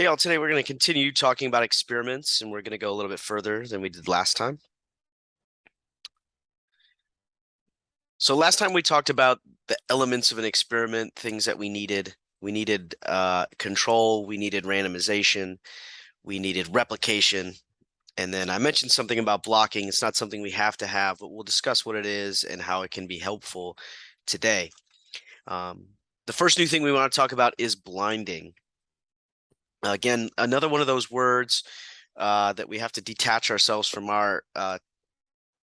Hey, all, today we're going to continue talking about experiments, and we're going to go a little bit further than we did last time. So last time we talked about the elements of an experiment, things that we needed. We needed control, we needed randomization, we needed replication, and then I mentioned something about blocking. It's not something we have to have, but we'll discuss what it is and how it can be helpful today. The first new thing we want to talk about is blinding. Again, another one of those words that we have to detach ourselves from our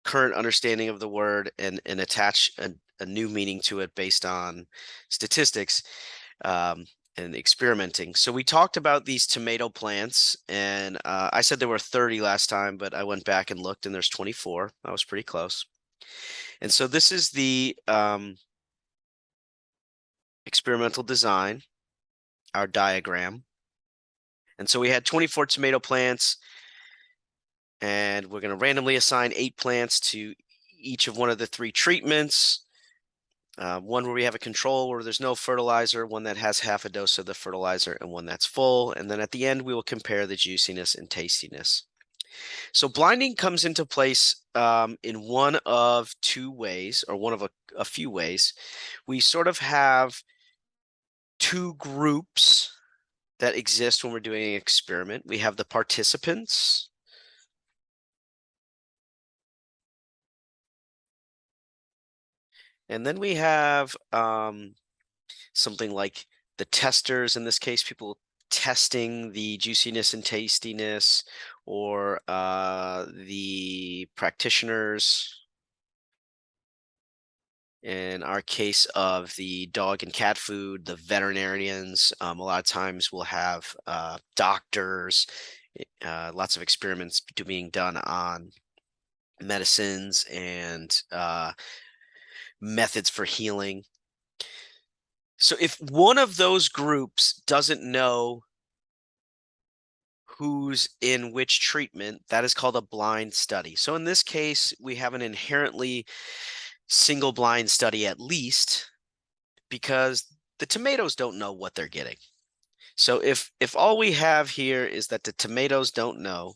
current understanding of the word and attach a new meaning to it based on statistics and experimenting. So we talked about these tomato plants, and I said there were 30 last time, but I went back and looked, and there's 24. I was pretty close. And so this is the experimental design, our diagram. And so we had 24 tomato plants, and we're going to randomly assign 8 plants to each of one of the 3 treatments. One where we have a control where there's no fertilizer, one that has half a dose of the fertilizer, and one that's full. And then at the end, we will compare the juiciness and tastiness. So blinding comes into place in one of 2 ways, or one of a few ways. We sort of have 2 groups that exist when we're doing an experiment. We have the participants, and then we have something like the testers, in this case, people testing the juiciness and tastiness, or the practitioners. In our case of the dog and cat food, the veterinarians, a lot of times we'll have doctors, lots of experiments being done on medicines and methods for healing. So if one of those groups doesn't know who's in which treatment, that is called a blind study. So in this case, we have an inherently single blind study at least, because the tomatoes don't know what they're getting. So if all we have here is that the tomatoes don't know,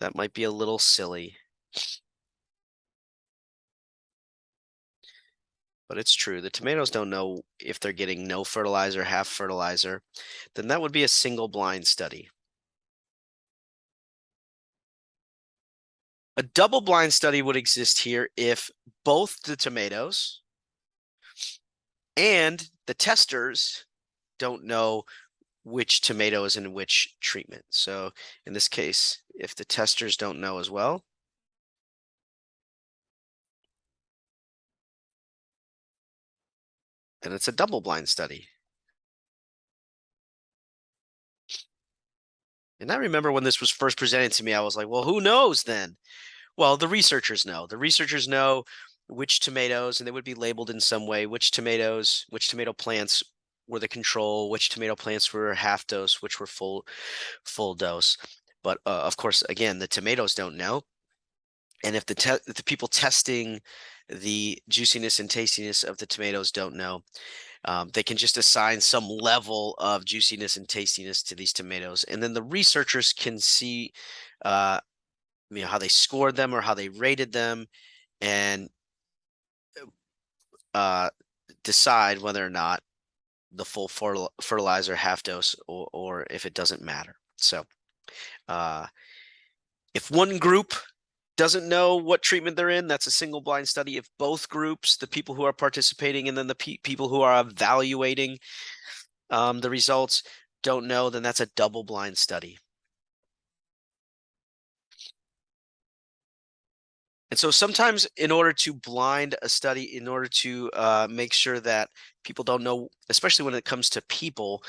that might be a little silly, but it's true. The tomatoes don't know if they're getting no fertilizer, half fertilizer, then that would be a single blind study. A double blind study would exist here if both the tomatoes and the testers don't know which tomato is in which treatment. So in this case, if the testers don't know as well, then it's a double blind study. And I remember when this was first presented to me, I was like, well, who knows then? Well, the researchers know. The researchers know which tomatoes, and they would be labeled in some way, which tomatoes, which tomato plants were the control, which tomato plants were half dose, which were full dose. But of course, again, the tomatoes don't know. And if the people testing the juiciness and tastiness of the tomatoes don't know, they can just assign some level of juiciness and tastiness to these tomatoes, and then the researchers can see, uh, how they scored them or how they rated them, and uh, decide whether or not the full fertilizer half dose, or if it doesn't matter. So, uh, if one group doesn't know what treatment they're in, that's a single blind study. If both groups, the people who are participating and then the people who are evaluating the results, don't know, then that's a double blind study. And so sometimes in order to blind a study, in order to make sure that people don't know, especially when it comes to people,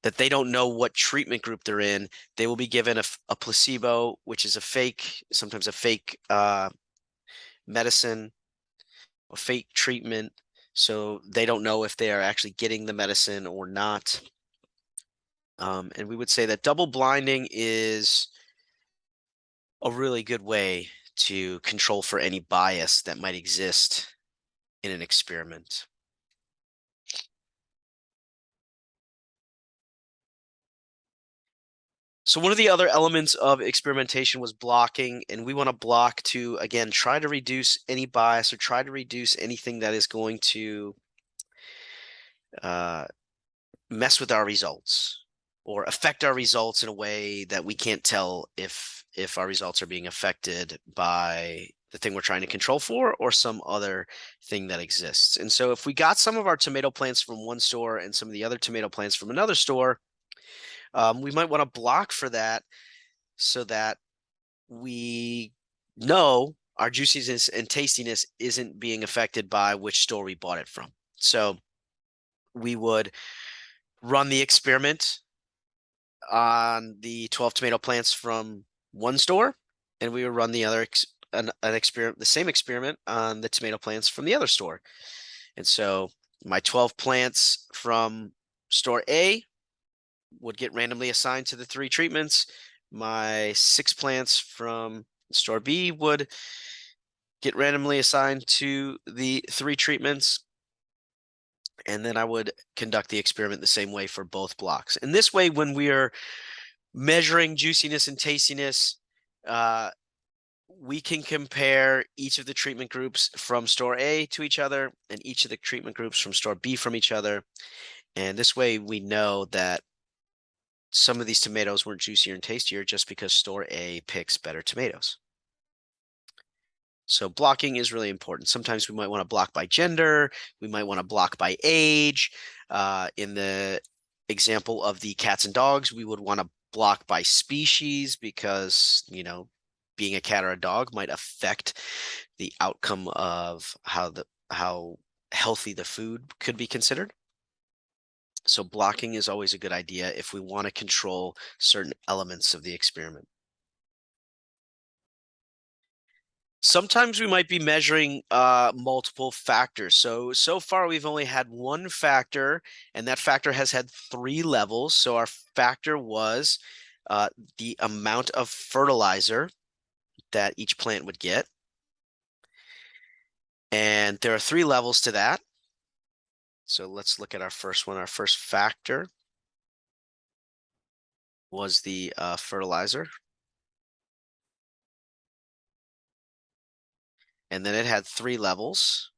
that they don't know what treatment group they're in, they will be given a placebo, which is sometimes a fake medicine, a fake treatment. So they don't know if they are actually getting the medicine or not. And we would say that double blinding is a really good way to control for any bias that might exist in an experiment. So one of the other elements of experimentation was blocking, and we want to block to, again, try to reduce any bias or try to reduce anything that is going to mess with our results or affect our results in a way that we can't tell if our results are being affected by the thing we're trying to control for or some other thing that exists. And so if we got some of our tomato plants from one store and some of the other tomato plants from another store, we might want to block for that so that we know our juiciness and tastiness isn't being affected by which store we bought it from. So we would run the experiment on the 12 tomato plants from one store, and we would run the other an experiment, the same experiment on the tomato plants from the other store. And so my 12 plants from store A would get randomly assigned to the 3 treatments. My 6 plants from store B would get randomly assigned to the 3 treatments. And then I would conduct the experiment the same way for both blocks. And this way, when we are measuring juiciness and tastiness, we can compare each of the treatment groups from store A to each other and each of the treatment groups from store B from each other. And this way we know that some of these tomatoes weren't juicier and tastier just because store A picks better tomatoes. So blocking is really important. Sometimes we might want to block by gender. We might want to block by age. In the example of the cats and dogs, we would want to block by species because, you know, being a cat or a dog might affect the outcome of how healthy the food could be considered. So blocking is always a good idea if we want to control certain elements of the experiment. Sometimes we might be measuring multiple factors. So far we've only had one factor, and that factor has had 3 levels. So our factor was the amount of fertilizer that each plant would get. And there are 3 levels to that. So let's look at our first one. Our first factor was the fertilizer. And then it had 3 levels.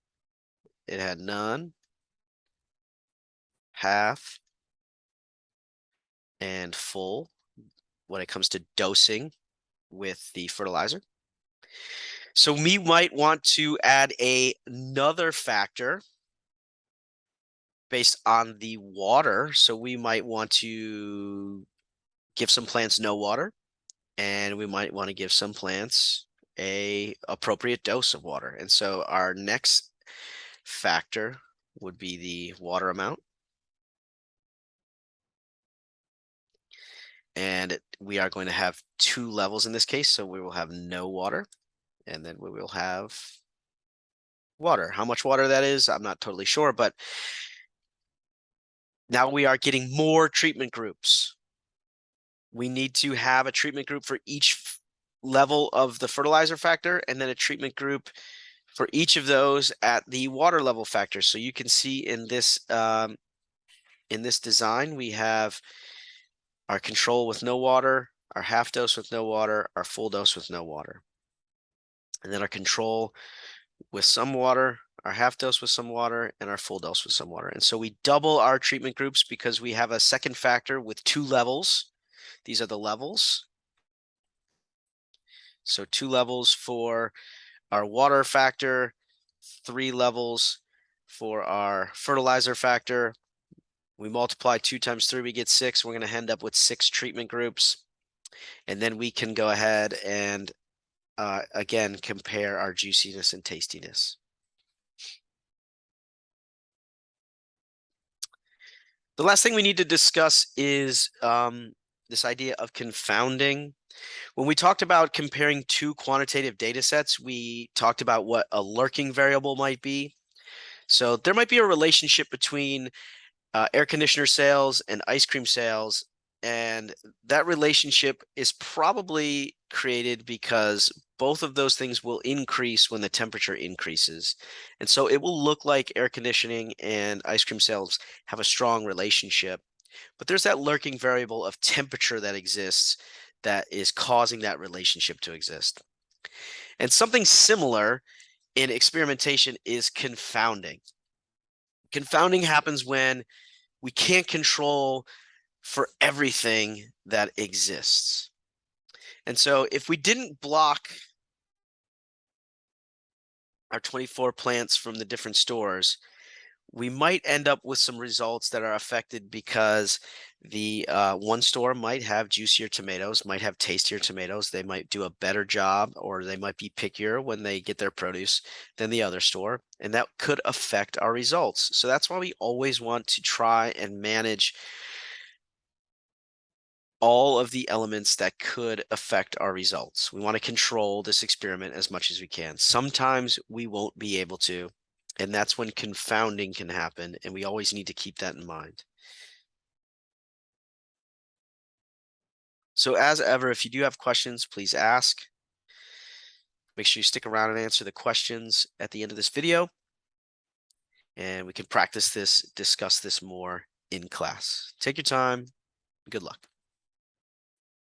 It had none, half, and full when it comes to dosing with the fertilizer. So we might want to add another factor based on the water. So we might want to give some plants no water, and we might want to give some plants a appropriate dose of water. And so our next factor would be the water amount. And we are going to have 2 levels in this case. So we will have no water, and then we will have water. How much water that is, I'm not totally sure, but now we are getting more treatment groups. We need to have a treatment group for each level of the fertilizer factor, and then a treatment group for each of those at the water level factor. So you can see in this design, we have our control with no water, our half dose with no water, our full dose with no water. And then our control with some water, our half dose with some water, and our full dose with some water. And so we double our treatment groups because we have a second factor with 2 levels. These are the levels. So 2 levels for our water factor, 3 levels for our fertilizer factor. We multiply 2 times 3, we get 6. We're going to end up with 6 treatment groups. And then we can go ahead and, again, compare our juiciness and tastiness. The last thing we need to discuss is this idea of confounding. When we talked about comparing 2 quantitative data sets, we talked about what a lurking variable might be. So there might be a relationship between air conditioner sales and ice cream sales, and that relationship is probably created because both of those things will increase when the temperature increases. And so it will look like air conditioning and ice cream sales have a strong relationship. But there's that lurking variable of temperature that exists that is causing that relationship to exist. And something similar in experimentation is confounding. Confounding happens when we can't control for everything that exists. And so if we didn't block our 24 plants from the different stores, we might end up with some results that are affected because the one store might have juicier tomatoes, might have tastier tomatoes. They might do a better job, or they might be pickier when they get their produce than the other store, and that could affect our results. So that's why we always want to try and manage all of the elements that could affect our results. We want to control this experiment as much as we can. Sometimes we won't be able to, and that's when confounding can happen, and we always need to keep that in mind. So as ever, if you do have questions, please ask. Make sure you stick around and answer the questions at the end of this video, and we can practice this, discuss this more in class. Take your time. Good luck.